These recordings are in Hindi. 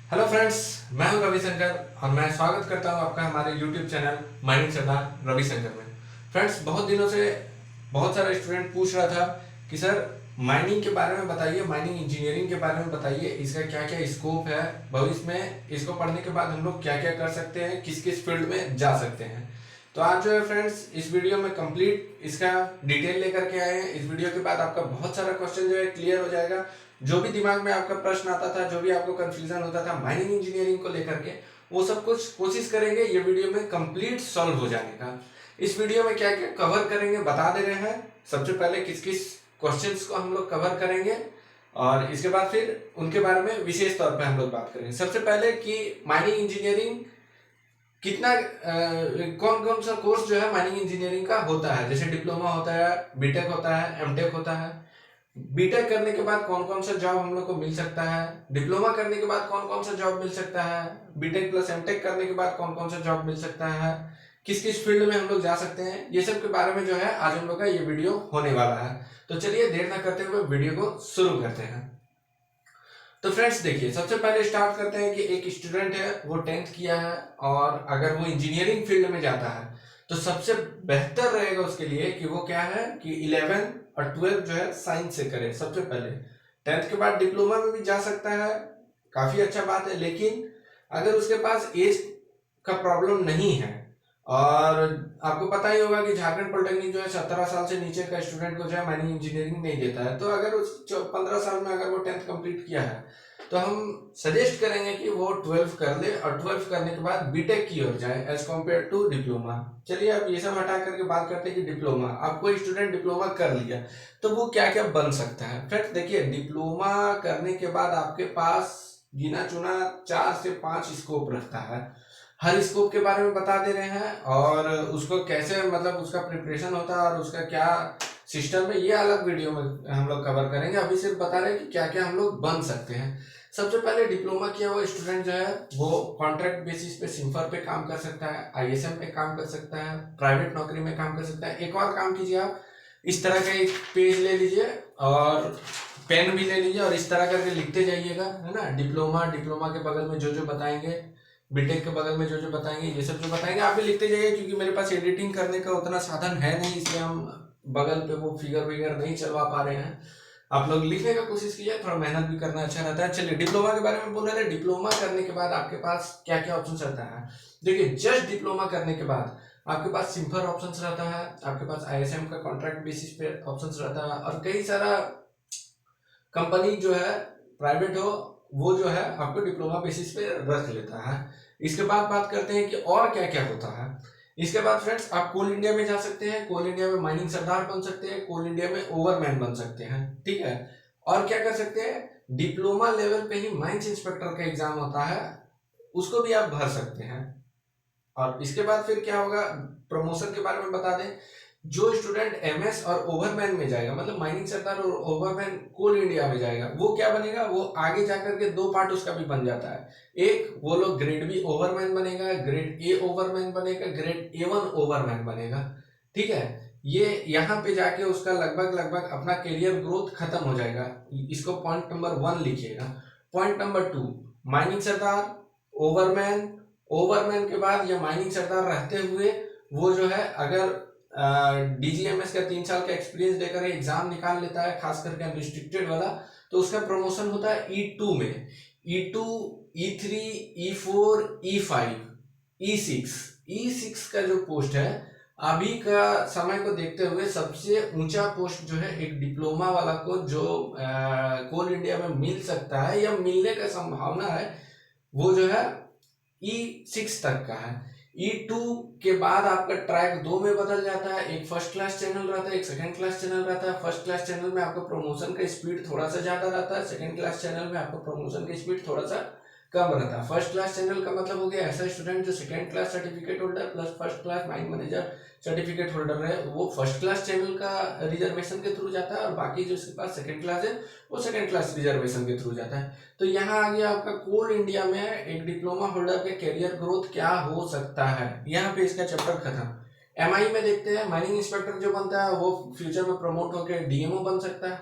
हेलो फ्रेंड्स, मैं हूं रविशंकर और मैं स्वागत करता हूं आपका हमारे यूट्यूब चैनल माइनिंग सरदार रविशंकर में। फ्रेंड्स, बहुत दिनों से बहुत सारा स्टूडेंट पूछ रहा था कि सर माइनिंग के बारे में बताइए, माइनिंग इंजीनियरिंग के बारे में बताइए, इसका क्या क्या स्कोप है, भविष्य में इसको पढ़ने के बाद हम लोग क्या क्या कर सकते हैं, किस किस फील्ड में जा सकते हैं। तो आज जो है फ्रेंड्स, इस वीडियो में कंप्लीट इसका डिटेल लेकर के आए हैं। इस वीडियो के बाद आपका बहुत सारा क्वेश्चन जो है क्लियर हो जाएगा। जो भी दिमाग में आपका प्रश्न आता था, जो भी आपको कंफ्यूजन होता था माइनिंग इंजीनियरिंग को लेकर के, वो सब कुछ कोशिश करेंगे ये वीडियो में कंप्लीट सॉल्व हो जाने का। इस वीडियो में क्या क्या कवर करेंगे बता दे रहे हैं। सबसे पहले किस किस क्वेश्चंस को हम लोग कवर करेंगे और इसके बाद फिर उनके बारे में विशेष तौर पे हम लोग बात करेंगे। सबसे पहले कि माइनिंग इंजीनियरिंग कितना कौन कौन सा कोर्स जो है माइनिंग इंजीनियरिंग का होता है। जैसे डिप्लोमा होता है, बीटेक होता है, एमटेक होता है। बीटेक करने के बाद कौन कौन सा जॉब हम लोग को मिल सकता है, डिप्लोमा करने के बाद कौन कौन सा जॉब मिल सकता है, बीटेक प्लस एमटेक करने के बाद कौन कौन सा जॉब मिल सकता है, किस किस फील्ड में हम लोग जा सकते हैं, ये सब के बारे में जो है आज हम लोग का ये वीडियो होने वाला है। तो चलिए देर ना करते हुए वीडियो को शुरू करते हैं। तो फ्रेंड्स देखिए, सबसे पहले स्टार्ट करते हैं कि एक स्टूडेंट है, वो 10th किया है और अगर वो इंजीनियरिंग फील्ड में जाता है तो सबसे बेहतर रहेगा उसके लिए कि वो क्या है कि 11 और 12 जो है साइंस से करे। सबसे पहले 10th के बाद डिप्लोमा में भी जा सकता है, काफी अच्छा बात है। लेकिन अगर उसके पास एज का प्रॉब्लम नहीं है, और आपको पता ही होगा कि झारखंड पॉलिटेक्निक जो है 17 साल से नीचे का स्टूडेंट को जो है माइनिंग इंजीनियरिंग नहीं देता है। तो अगर उस 15 साल में अगर वो 10th कंप्लीट किया है तो हम सजेस्ट करेंगे कि वो 12 कर ले और 12 करने के बाद बीटेक की ओर जाए एज कम्पेयर टू डिप्लोमा। चलिए अब ये सब हटा करके बात करते हैं कि डिप्लोमा, अब कोई स्टूडेंट डिप्लोमा कर लिया तो वो क्या क्या बन सकता है। फ्रेंड्स देखिए, डिप्लोमा करने के बाद आपके पास गिना चुना 4 से 5 स्कोप रहता है। हर स्कोप के बारे में बता दे रहे हैं और उसको कैसे मतलब उसका प्रिपरेशन होता है और उसका क्या सिस्टम है, ये अलग वीडियो में हम लोग कवर करेंगे। अभी सिर्फ बता रहे हैं कि क्या क्या हम लोग बन सकते हैं। सबसे पहले डिप्लोमा किया हुआ स्टूडेंट जो है वो कॉन्ट्रैक्ट बेसिस पे सिम्फर पे काम कर सकता है, आईएसएम पे काम कर सकता है, प्राइवेट नौकरी में काम कर सकता है। एक और काम कीजिए, आप इस तरह का एक पेज ले लीजिए और पेन भी ले लीजिए और इस तरह करके लिखते जाइएगा, है ना। डिप्लोमा, डिप्लोमा के बगल में जो जो बताएंगे, बीटेक के बगल में जो जो बताएंगे, ये सब जो बताएंगे आप भी लिखते जाइए। क्योंकि मेरे पास एडिटिंग करने का उतना साधन है नहीं, इसलिए हम बगल पे वो फिगर विगर नहीं चलवा पा रहे हैं। आप लोग लिखने का कोशिश कीजिए, थोड़ा मेहनत भी करना अच्छा रहता है। चलिए डिप्लोमा के बारे में बोल रहे थे। डिप्लोमा करने के बाद आपके पास क्या क्या ऑप्शन रहता है। देखिए, जस्ट डिप्लोमा करने के बाद आपके पास सिंपल ऑप्शन रहता है, आपके पास आईएसएम का कॉन्ट्रैक्ट बेसिस पे ऑप्शन रहता है, और कई सारा कंपनी जो है प्राइवेट हो वो जो है आपको डिप्लोमा बेसिस पे रख लेता है। इसके बाद बात करते हैं कि और क्या क्या होता है। इसके बाद फ्रेंड्स आप कोल इंडिया में जा सकते हैं, कोल इंडिया में माइनिंग सरदार बन सकते हैं, कोल इंडिया में ओवरमैन बन सकते हैं, ठीक है। और क्या कर सकते हैं, डिप्लोमा लेवल पे ही माइंस इंस्पेक्टर का एग्जाम होता है, उसको भी आप भर सकते हैं। और इसके बाद फिर क्या होगा, प्रमोशन के बारे में बता दें। जो स्टूडेंट एमएस और ओवरमैन में जाएगा, मतलब माइनिंग सरदार और ओवरमैन कोल इंडिया में जाएगा, वो क्या बनेगा, वो आगे जाकर के दो पार्ट उसका भी बन जाता है। एक वो लोग ग्रेड बी ओवरमैन बनेगा, ग्रेड ए ओवरमैन बनेगा, ग्रेड ए1 ओवरमैन बनेगा, ठीक है। ये यहाँ पे जाके उसका लगभग लगभग अपना करियर ग्रोथ खत्म हो जाएगा। इसको पॉइंट नंबर 1 लिखिएगा। पॉइंट नंबर 2, माइनिंग सरदार, ओवरमैन, ओवरमैन के बाद या माइनिंग सरदार रहते हुए वो जो है अगर डीजीएमएस का 3 साल का एक्सपीरियंस देकर एग्जाम निकाल लेता है, खास करके अनरिस्ट्रिक्टेड वाला, तो उसका प्रमोशन होता है E2 में। E2, E3, E4, E5, E6। E6 का जो पोस्ट है अभी का समय को देखते हुए सबसे ऊंचा पोस्ट जो है एक डिप्लोमा वाला को जो कोल इंडिया में मिल सकता है या मिलने का संभावना है, वो जो है E6 तक का है। E2 के बाद आपका ट्रैक 2 में बदल जाता है। एक फर्स्ट क्लास चैनल रहता है, एक सेकंड क्लास चैनल रहता है। फर्स्ट क्लास चैनल में आपको प्रमोशन का स्पीड थोड़ा सा ज्यादा रहता है, सेकंड क्लास चैनल में आपको प्रमोशन का स्पीड थोड़ा सा कम रहता है। फर्स्ट क्लास चैनल का मतलब हो गया ऐसा स्टूडेंट जो second class certificate holder plus first class mine manager certificate holder है, वो फर्स्ट क्लास चैनल का रिजर्वेशन के थ्रू जाता है, और बाकी जो इसके पास सेकंड क्लास है वो सेकंड क्लास रिजर्वेशन के थ्रू जाता है। तो यहाँ आ गया आपका कोल इंडिया में एक डिप्लोमा होल्डर के करियर ग्रोथ क्या हो सकता है। यहाँ पे इसका चैप्टर खत्म। एमआई में देखते हैं, माइनिंग इंस्पेक्टर जो बनता है वो फ्यूचर में प्रमोट होकर डीएमओ बन सकता है,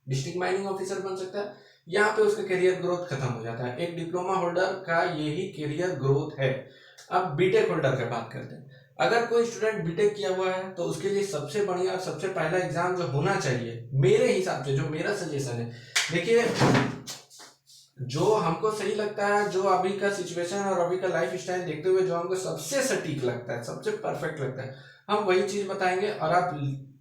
डिस्ट्रिक्ट माइनिंग ऑफिसर बन सकता है, यहाँ पे उसका करियर ग्रोथ खत्म हो जाता है। एक डिप्लोमा होल्डर का यही करियर ग्रोथ है। अब बीटेक होल्डर की बात करते हैं। अगर कोई स्टूडेंट बीटेक किया हुआ है तो उसके लिए सबसे बढ़िया और सबसे पहला एग्जाम जो होना चाहिए मेरे हिसाब से, जो मेरा सजेशन है, देखिए जो हमको सही लगता है, जो अभी का सिचुएशन और अभी का लाइफ स्टाइल देखते हुए जो हमको सबसे सटीक लगता है, सबसे परफेक्ट लगता है, हम वही चीज बताएंगे। और आप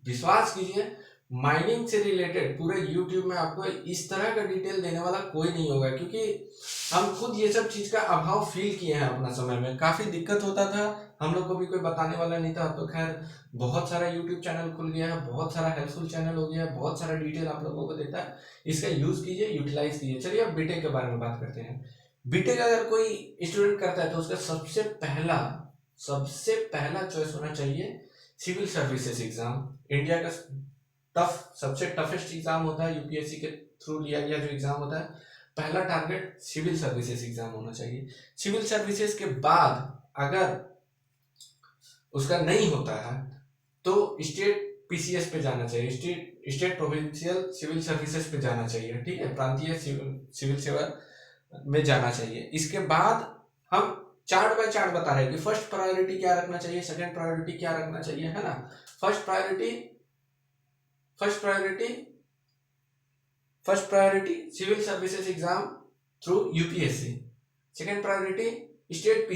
विश्वास कीजिए, माइनिंग से रिलेटेड पूरे यूट्यूब में आपको इस तरह का डिटेल देने वाला कोई नहीं होगा, क्योंकि हम खुद ये सब चीज का अभाव फील किए हैं अपना समय में। काफी दिक्कत होता था, हम लोग को भी कोई बताने वाला नहीं था। तो खैर बहुत सारा यूट्यूब चैनल खुल गया है, बहुत सारा हेल्पफुल चैनल हो गया है, बहुत सारा डिटेल आप लोगों को देता है। इसका यूज कीजिए, यूटिलाइज कीजिए। चलिए अब बीटेक के बारे में बात करते हैं। बीटेक अगर कोई स्टूडेंट करता है तो उसका सबसे पहला चॉइस होना चाहिए सिविल सर्विसेज एग्जाम। इंडिया का सबसे टफेस्ट एग्जाम होता है, यूपीएससी के थ्रू लिया गया जो एग्जाम होता है। पहला टारगेट सिविल सर्विसेज एग्जाम होना चाहिए। सिविल सर्विसेज के बाद अगर उसका नहीं होता है तो स्टेट पीसीएस पे जाना चाहिए, स्टेट प्रोविंशियल सिविल सर्विसेज पे जाना चाहिए, ठीक है, प्रांतीय सिविल सेवा में जाना चाहिए। इसके बाद हम चार्ट बाय चार्ट बता रहे हैं कि फर्स्ट प्रायोरिटी क्या रखना चाहिए, सेकंड प्रायोरिटी क्या रखना चाहिए, है ना। First priority civil services exam through UPSC. Second priority state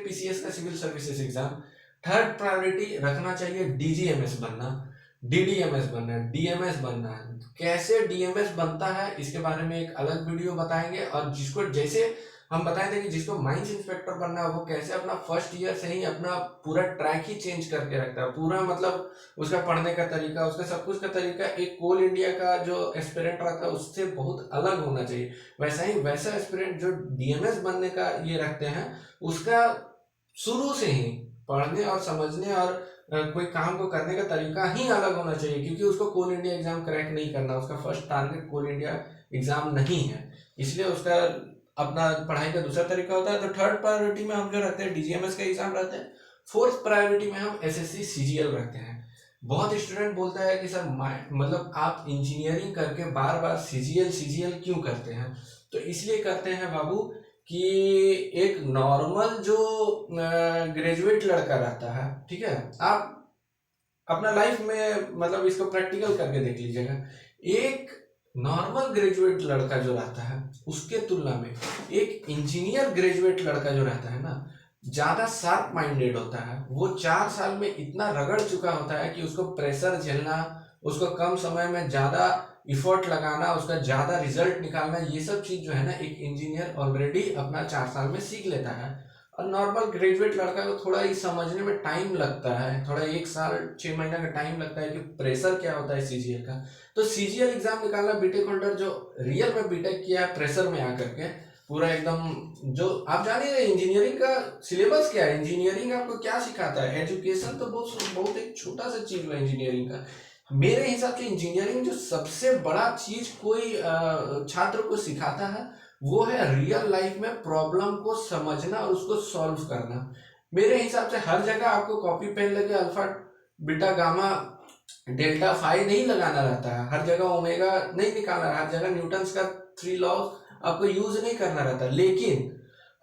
PCS का civil services exam. Third priority रखना चाहिए डीजीएमएस बनना, डीडीएमएस बनना, डीएमएस बनना है। कैसे डीएमएस बनता है इसके बारे में एक अलग वीडियो बताएंगे। और जिसको, जैसे हम बताए थे कि जिसको माइंस इंस्पेक्टर बनना है वो कैसे अपना फर्स्ट ईयर से ही अपना पूरा ट्रैक ही चेंज करके रखता है, पूरा मतलब उसका पढ़ने का तरीका, उसका सब कुछ का तरीका एक कोल इंडिया का जो एस्पिरेंट रहता है उससे बहुत अलग होना चाहिए। वैसा एस्पिरेंट जो डीएमएस बनने का ये रखते हैं उसका शुरू से ही पढ़ने और समझने और कोई काम को करने का तरीका ही अलग होना चाहिए, क्योंकि उसको कोल इंडिया एग्जाम क्रैक नहीं करना, उसका फर्स्ट टारगेट कोल इंडिया एग्जाम नहीं है, इसलिए उसका अपना पढ़ाई का दूसरा तरीका होता है। तो थर्ड प्रायोरिटी में हम जो रखते हैं डीजीएमएस का एग्जाम रहते हैं। फोर्थ प्रायोरिटी में हम एसएससी सीजीएल रखते हैं। बहुत स्टूडेंट बोलता है कि सर मतलब आप इंजीनियरिंग करके बार बार सीजीएल क्यों करते हैं। तो इसलिए करते हैं बाबू कि एक नॉर्मल जो ग्रेजुएट लड़का रहता है, ठीक है, आप अपना लाइफ में मतलब इसको प्रैक्टिकल करके देख लीजिएगा। एक नॉर्मल ग्रेजुएट लड़का जो रहता है उसके तुलना में एक इंजीनियर ग्रेजुएट लड़का जो रहता है ना, ज्यादा शार्प माइंडेड होता है। वो 4 साल में इतना रगड़ चुका होता है कि उसको प्रेशर झेलना, उसको कम समय में ज्यादा इफर्ट लगाना, उसका ज्यादा रिजल्ट निकालना, ये सब चीज जो है ना एक इंजीनियर ऑलरेडी अपना 4 साल में सीख लेता है। और नॉर्मल ग्रेजुएट लड़का को थोड़ा ही समझने में टाइम लगता है, थोड़ा 1 साल 6 महीना का टाइम लगता है कि प्रेशर क्या होता है सीजीएल का। तो सीजीएल एग्जाम निकालना बीटेक होल्डर जो रियल में बीटेक किया है प्रेशर में आकर के, पूरा एकदम, जो आप जान ही रहे इंजीनियरिंग का सिलेबस क्या है, इंजीनियरिंग आपको क्या सिखाता है। एजुकेशन तो बहुत एक छोटा सा चीज है इंजीनियरिंग का। मेरे हिसाब से इंजीनियरिंग जो सबसे बड़ा चीज कोई छात्र को सिखाता है वो है रियल लाइफ में प्रॉब्लम को समझना और उसको सॉल्व करना। मेरे हिसाब से हर जगह आपको कॉपी पेन लगे alpha beta gamma delta phi नहीं लगाना रहता है, हर जगह ओमेगा नहीं निकालना, हर जगह न्यूटन्स का 3 लॉज आपको यूज नहीं करना रहता। लेकिन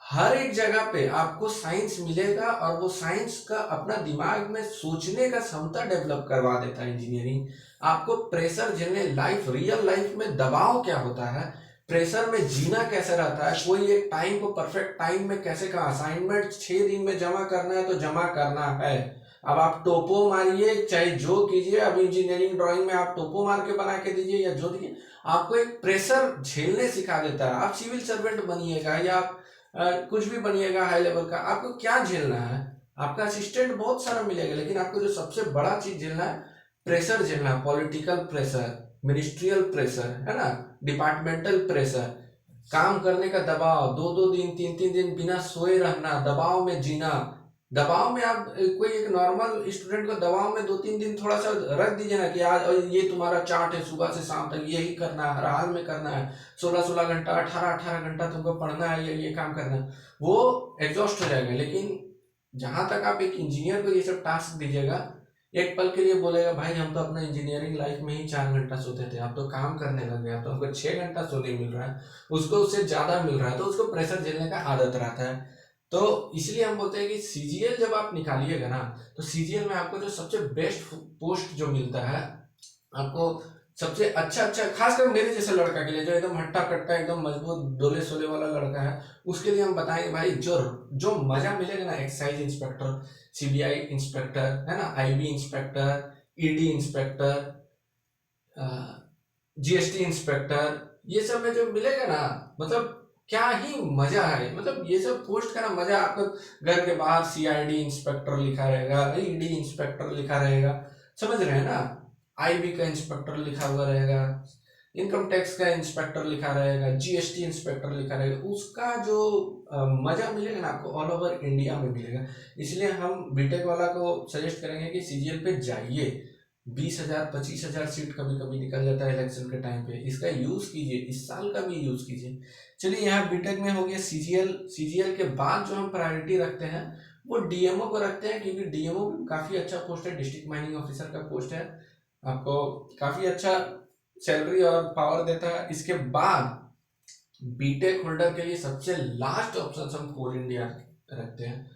हर एक जगह पे आपको साइंस मिलेगा और वो साइंस का अपना दिमाग में सोचने का क्षमता डेवलप करवा देता है इंजीनियरिंग। आपको प्रेशर झेलने, रियल लाइफ में दबाव क्या होता है, प्रेशर में जीना कैसे रहता है, कोई एक टाइम को परफेक्ट टाइम में कैसे का असाइनमेंट 6 दिन में जमा करना है तो जमा करना है। अब आप टोपो मारिए चाहे जो कीजिए, अब इंजीनियरिंग ड्राइंग में आप टोपो मार के बना के दीजिए या जो दीजिए, आपको एक प्रेशर झेलने सिखा देता है। आप सिविल सर्वेंट बनिएगा या आप कुछ भी बनिएगा हाई लेवल का, आपको क्या झेलना है, आपका असिस्टेंट बहुत सारा मिलेगा, लेकिन आपको जो सबसे बड़ा चीज झेलना है प्रेशर झेलना है। पॉलिटिकल प्रेशर, मिनिस्ट्रियल प्रेशर, है ना, डिपार्टमेंटल प्रेशर, काम करने का दबाव, 2-2 दिन 3-3 दिन बिना सोए रहना, दबाव में जीना। दबाव में आप कोई एक नॉर्मल स्टूडेंट को दबाव में 2-3 दिन थोड़ा सा रख दीजिए ना कि आज ये तुम्हारा चार्ट है, सुबह से शाम तक यही करना है, हर हाल में करना है, 16-16 घंटा 18-18 घंटा तुमको पढ़ना है, ये काम करना है, वो एग्जॉस्ट हो जाएगा। लेकिन जहां तक आप एक इंजीनियर को ये सब टास्क दीजिएगा, एक पल के लिए बोलेगा भाई हम तो अपना इंजीनियरिंग लाइफ में ही 4 घंटा सोते थे, अब तो काम करने लग गया तो हमको 6 घंटा सोने मिल रहा है, उसको उससे ज्यादा मिल रहा है, तो उसको प्रेशर झेलने का आदत रहता है। तो इसलिए हम बोलते हैं कि सीजीएल जब आप निकालिएगा ना, तो सीजीएल में आपको जो सबसे बेस्ट पोस्ट जो मिलता है, आपको सबसे अच्छा अच्छा, खासकर मेरे जैसे लड़का के लिए जो एकदम हट्टा कट्टा एकदम मजबूत डोले सोले वाला लड़का है, उसके लिए हम बताएंगे भाई जो जो मजा मिलेगा ना, एक्साइज इंस्पेक्टर, सीबीआई इंस्पेक्टर, है ना, IB inspector, ED inspector, GST inspector, ये सब में जो मिलेगा ना, मतलब क्या ही मजा है। मतलब ये सब पोस्ट का ना मजा आपको, घर के बाहर सीआईडी इंस्पेक्टर लिखा रहेगा, ईडी इंस्पेक्टर लिखा रहेगा, समझ रहे हैं ना, आईबी का इंस्पेक्टर लिखा हुआ रहेगा, इनकम टैक्स का इंस्पेक्टर लिखा रहेगा, जीएसटी इंस्पेक्टर लिखा रहेगा, उसका जो मजा मिलेगा ना आपको ऑल ओवर इंडिया में मिलेगा। इसलिए हम बीटेक वाला को सजेस्ट करेंगे कि सीजीएल पे जाइए। 20,000 25,000 सीट कभी कभी निकल जाता है इलेक्शन के टाइम पे, इसका यूज कीजिए, इस साल का भी यूज कीजिए। चलिए यहाँ बीटेक में हो गया सीजीएल। सीजीएल के बाद जो हम प्रायोरिटी रखते हैं वो डीएमओ को रखते हैं, क्योंकि डीएमओ काफी अच्छा पोस्ट है, डिस्ट्रिक्ट माइनिंग ऑफिसर का पोस्ट है, आपको काफी अच्छा सैलरी और पावर देता है। इसके बाद बीटेक होल्डर के लिए सबसे लास्ट ऑप्शन हम कोल इंडिया रखते हैं।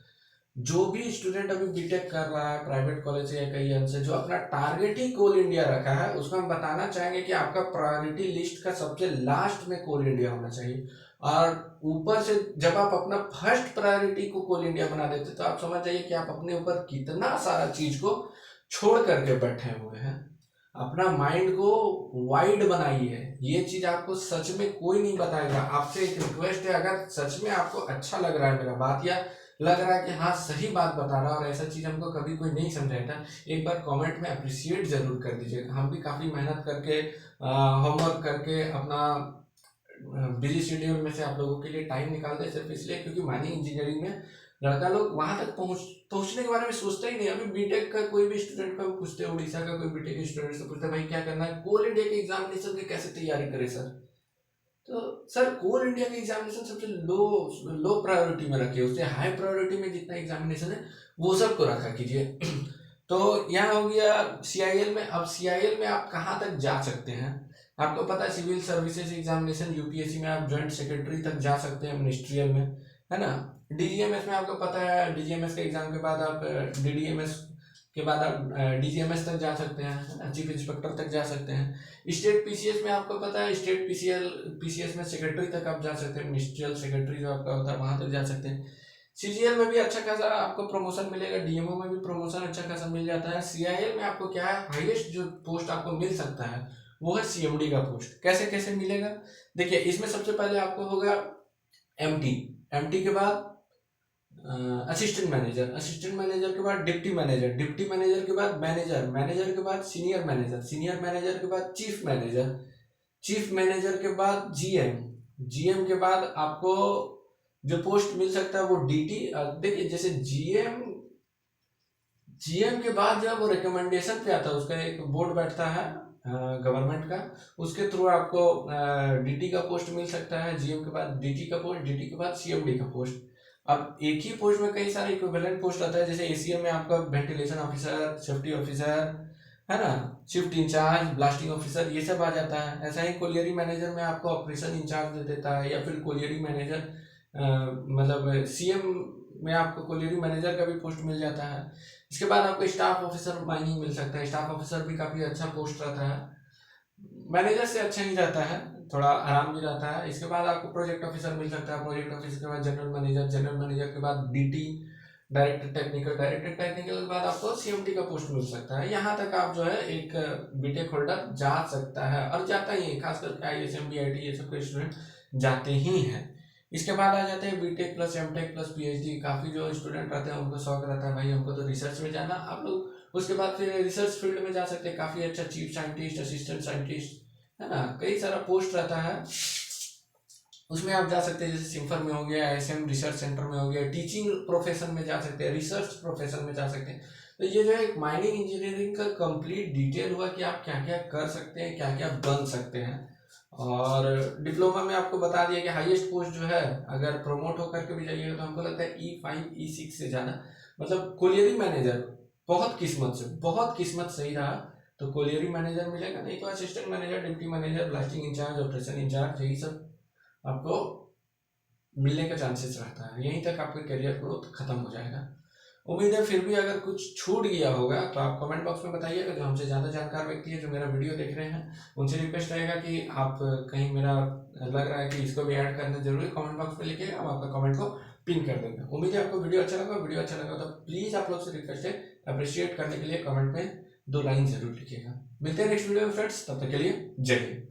जो भी स्टूडेंट अभी बीटेक कर रहा है प्राइवेट कॉलेज से या कहीं अन्य से, जो अपना टारगेट ही कोल इंडिया रखा है, उसको हम बताना चाहेंगे कि आपका प्रायोरिटी लिस्ट का सबसे लास्ट में कोल इंडिया होना चाहिए। और ऊपर से जब आप अपना फर्स्ट प्रायोरिटी को कोल इंडिया बना देते तो आप समझ जाइए कि आप अपने ऊपर कितना सारा चीज को छोड़ करके बैठे हुए हैं। अपना माइंड को वाइड बनाइए, ये चीज आपको सच में कोई नहीं बताएगा। आपसे एक रिक्वेस्ट है, अगर सच में आपको अच्छा लग रहा है मेरा बात, या लग रहा है कि हाँ सही बात बता रहा है और ऐसा चीज हमको कभी कोई नहीं समझाया था, एक बार कमेंट में अप्रिशिएट जरूर कर दीजिएगा। हम भी काफी मेहनत करके होमवर्क करके अपना बिजी शेड्यूल में से आप लोगों के लिए टाइम निकालते हैं, सिर्फ इसलिए क्योंकि माइनिंग इंजीनियरिंग में लड़का लोग वहां तक पहुंचने के बारे में सोचता ही नहीं। अभी बीटेक का कोई भी स्टूडेंट का पूछते हैं, उड़ीसा का कोई बीटेक स्टूडेंट से पूछते हैं भाई क्या करना है, कोल इंडिया के एग्जामिनेशन की कैसे तैयारी करे सर। तो सर कोल इंडिया के एग्जामिनेशन सबसे लो लो प्रायोरिटी में रखिए, उससे हाई प्रायोरिटी में जितना एग्जामिनेशन है वो सब को रखा कीजिए। तो यहाँ हो गया सीआईएल में। अब सीआईएल में आप कहाँ तक जा सकते हैं, आपको पता है सिविल सर्विसेज एग्जामिनेशन यूपीएससी में आप जॉइंट सेक्रेटरी तक जा सकते हैं मिनिस्ट्रियल में, है ना। डीजीएमएस में आपको पता है, डीजीएमएस के एग्जाम के बाद आप डीडीएमएस के बाद आप डीजीएमएस तक जा सकते हैं, चीफ इंस्पेक्टर तक जा सकते हैं। स्टेट पीसीएस में आपको पता है, स्टेट पीसीएस में सेक्रेटरी तक आप जा सकते हैं, मिनिस्ट्रियल सेक्रेटरी जो आपका होता है वहां तक जा सकते हैं। सीजीएल में भी अच्छा खासा आपको प्रमोशन मिलेगा, डीएमओ में भी प्रमोशन अच्छा खासा मिल जाता है। सीआईएल में आपको क्या है, हाईएस्ट जो पोस्ट आपको मिल सकता है वो है सीएमडी का पोस्ट। कैसे कैसे मिलेगा, देखिए इसमें सबसे पहले आपको होगा एमटी, एमटी के बाद असिस्टेंट मैनेजर, असिस्टेंट मैनेजर के बाद डिप्टी मैनेजर, डिप्टी मैनेजर के बाद मैनेजर, मैनेजर के बाद सीनियर मैनेजर, सीनियर मैनेजर के बाद चीफ मैनेजर, चीफ मैनेजर के बाद जीएम, जीएम के बाद आपको जो पोस्ट मिल सकता है वो डीटी। देखिए जैसे जीएम, जीएम के बाद जब वो रिकमेंडेशन पे आता है, उसका एक बोर्ड बैठता है गवर्नमेंट का, उसके थ्रू आपको डीटी का पोस्ट मिल सकता है, जीएम के बाद डीटी का पोस्ट, डीटी के बाद सीएमडी का पोस्ट। अब एक ही पोस्ट में कई सारे इक्विवेलेंट पोस्ट आता है, जैसे एसीएम में आपका वेंटिलेशन ऑफिसर, सेफ्टी ऑफिसर, है ना, शिफ्ट इंचार्ज, ब्लास्टिंग ऑफिसर, ये सब आ जाता है। ऐसा ही कोलियरी मैनेजर में आपको ऑपरेशन इंचार्ज दे देता है, या फिर कोलियरी मैनेजर मतलब सीएम में आपको कोलियरी मैनेजर का भी पोस्ट मिल जाता है। इसके बाद आपको स्टाफ ऑफिसर माइनिंग मिल सकता है, स्टाफ ऑफिसर भी काफ़ी अच्छा पोस्ट रहता है, मैनेजर से अच्छा ही रहता है, थोड़ा आराम भी रहता है। इसके बाद आपको प्रोजेक्ट ऑफिसर मिल सकता है, प्रोजेक्ट ऑफिसर के बाद जनरल मैनेजर, जनरल मैनेजर के बाद DT, director technical, director technical के बाद आपको सीएमटी का पोस्ट मिल सकता है। यहाँ तक आप जो है एक बीटेक होल्डर जा सकता है, और जाता ही है, खास करके आईएसएम बीआईटी ये सब के स्टूडेंट जाते ही हैं। इसके बाद आ जाते हैं BTech plus MTech plus PhD. काफ़ी जो स्टूडेंट रहते हैं उनको शौक रहता है भाई हमको तो रिसर्च में जाना, आप लोग उसके बाद फिर रिसर्च फील्ड में जा सकते हैं, काफ़ी अच्छा चीफ साइंटिस्ट, असिस्टेंट साइंटिस्ट, है ना, कई सारा पोस्ट रहता है, उसमें आप जा सकते हैं। जैसे सिम्फर में हो गया, एसएम रिसर्च सेंटर में हो गया, टीचिंग प्रोफेशन में जा सकते हैं, रिसर्च प्रोफेशन में जा सकते हैं। तो ये जो है एक माइनिंग इंजीनियरिंग का कंप्लीट डिटेल हुआ कि आप क्या क्या कर सकते हैं, क्या क्या बन सकते हैं। और डिप्लोमा में आपको बता दिया कि हाईएस्ट पोस्ट जो है, अगर प्रमोट होकर के भी जाइएगा तो हमको लगता है E5 E6 से ज़्यादा, मतलब कोलियरी मैनेजर बहुत किस्मत सही रहा तो कोलियरी मैनेजर मिलेगा, नहीं तो assistant manager, deputy manager, blasting incharge, operation incharge, यही सब आपको मिलने का चांसेस रहता है। यहीं तक आपका करियर ग्रोथ खत्म हो जाएगा। उम्मीद है फिर भी अगर कुछ छूट गया होगा तो आप कमेंट बॉक्स में बताइएगा। जो हमसे ज़्यादा जानकार व्यक्ति है जो मेरा वीडियो देख रहे हैं, उनसे रिक्वेस्ट रहेगा कि आप कहीं मेरा लग रहा है कि इसको भी ऐड करना जरूरी, कमेंट बॉक्स में लिखिएगा, हम आपका कमेंट को पिन कर देंगे। उम्मीद है आपको वीडियो अच्छा लगा तो प्लीज़ आप लोग से रिक्वेस्ट है अप्रिशिएट करने के लिए कमेंट में 2 लाइन जरूर लिखिएगा। मिलते हैं नेक्स्ट वीडियो में फ्रेंड्स, तब तक के लिए जय हिंद।